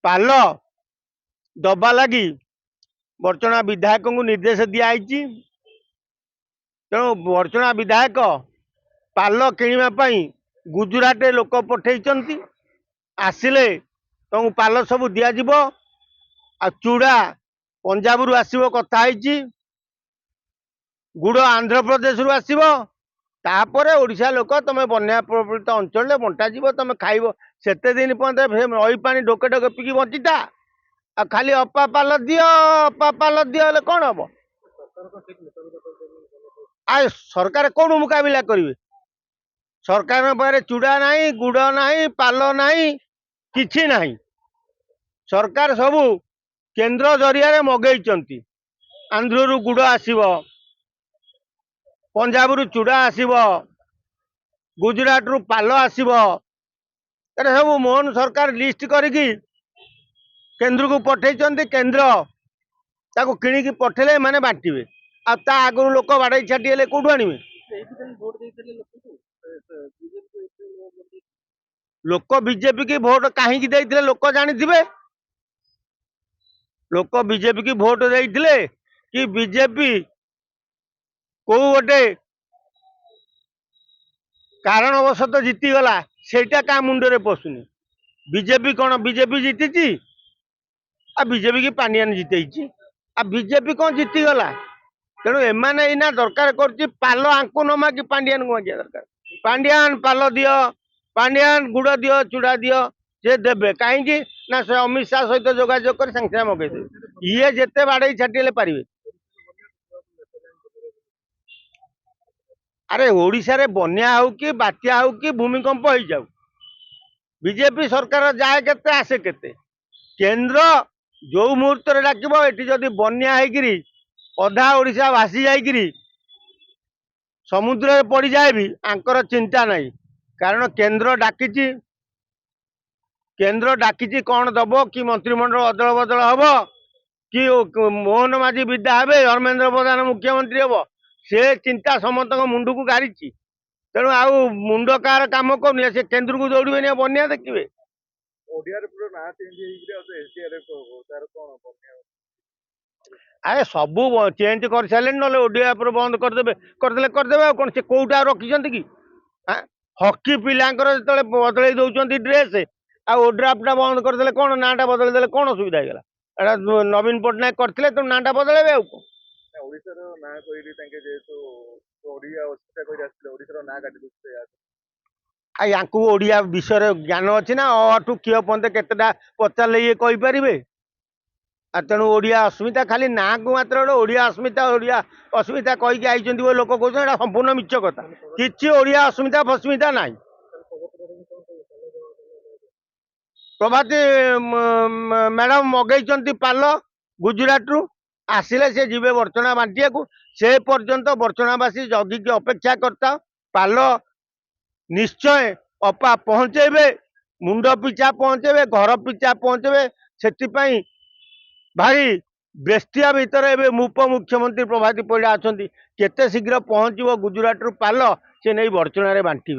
पाल दबा लगी बर्चना विधायक को निर्देश दिखाई। तेणु बर्चना विधायक पाल किणापी गुजरात लोक पठे आसिले तुमको पाल सब दिज्व आ चूड़ा पंजाब रु आसव कथा गुड़ आंध्र प्रदेश रु आसव तापर ओडिशा लोक तुम बन्या प्रभावित अंचल बंटा जीव तुम खाइब से दिन पर्यंत नई पानी ढोके ढोके पिकी बंचिता आ खाली अपा पाल दियो कौन हम आ सरकार कौन मुकाबिला करेंगे। सरकार पाखे चूड़ा नहीं गुड़ नहीं पाल नहीं किछि नहीं। सरकार सबू केंद्र जरिया मगई आंध्र रु गुड़ आसव पंजाब रु चूड़ा आसव गुजरात रु पाल आसव सब मोहन सरकार लिस्ट करके केंद्र को पठे केंद्र ताको किणिकी पठेले माने बांटे आ आगु लोक बाड़े छाटी कौटू आणवे लोक बीजेपी की भोट कहीं देते लोक जानी लोक बीजेपी की भोट देते कि बीजेपी को गोटे कारणवशत जीतीगला सेटा क्या मुंडे पशुनी। बीजेपी कौन बीजेपी जीति आ बीजेपी की पांडियान जीत आ बीजेपी कौन जीतीगला। तेणु एमाने इना दरकार कर पाल आंकु न मागी पांडियान को मागिया दरकार। पांडियान पाल दियो पांडियान गुड़ दियो चूड़ा दियो जे देबे कहीं ना से अमित शाह सहित जोगाजोग कर संगे मगेदे ये जिते बाड़े छाटी पारे। अरे ओडिशा रे बन्या हो कि बात्या हो कि भूमिकंप हो जाऊ बीजेपी सरकार जाए केते आसे केते केंद्र जो मुहूर्त डाक ये जदि बन्या होगी अधा ओडिशा भासी जाइए समुद्र पड़ जाए भी आंकर चिंता नहीं कारण केंद्र डाकी कौन दब कि मंत्रिमंडल अदल बदल हम कि मोहन माझी विदा हे धर्मेंद्र प्रधान मुख्यमंत्री हम से चिंता समस्त मुंड को गाड़ी तेणु आउ मुंड कार कम कर से केंद्र को दौड़े बन्या देखिए अरे सबू चेंज कर सारे ना ओडिया बंद करदे कौन से कौटा रखी कि हकी पिलांकर जो बदल दौरान ड्रेस आ ओड्राफ्टा बंद करदे कौन नाटा बदलदे कौन सुविधा है नवीन पट्टनायक करते तो नाटा बदल ओडिया विषय ज्ञान अच्छी ना अठू किए पंते केतेटा पचारे ये कहींपारे आ तेणु ओडिया अस्मिता खाली ना को मात्र ओडिया अस्मिता कहीकि आई लोक कहते संपूर्ण मिछ कथा कि ओडिया अस्मिता फस्मिता ना। प्रभाती मैडम मगई पाल गुजरात रु आसिले से जीवे बर्चना बांटिया को से पर्यंत बर्चनावासी जगिकी अपेक्षा करता पाल निश्चय अपा पहुंचेबे मुंड पिछा पहुंचेबे घर पिछा पहुंचेबे से भारी बेस्तिया भितर एवं उपमुख्यमंत्री प्रभाती परिड़ा अच्छा केते शीघ्र पहुंचो गुजरात रु पाल से नहीं बर्चना बांटे।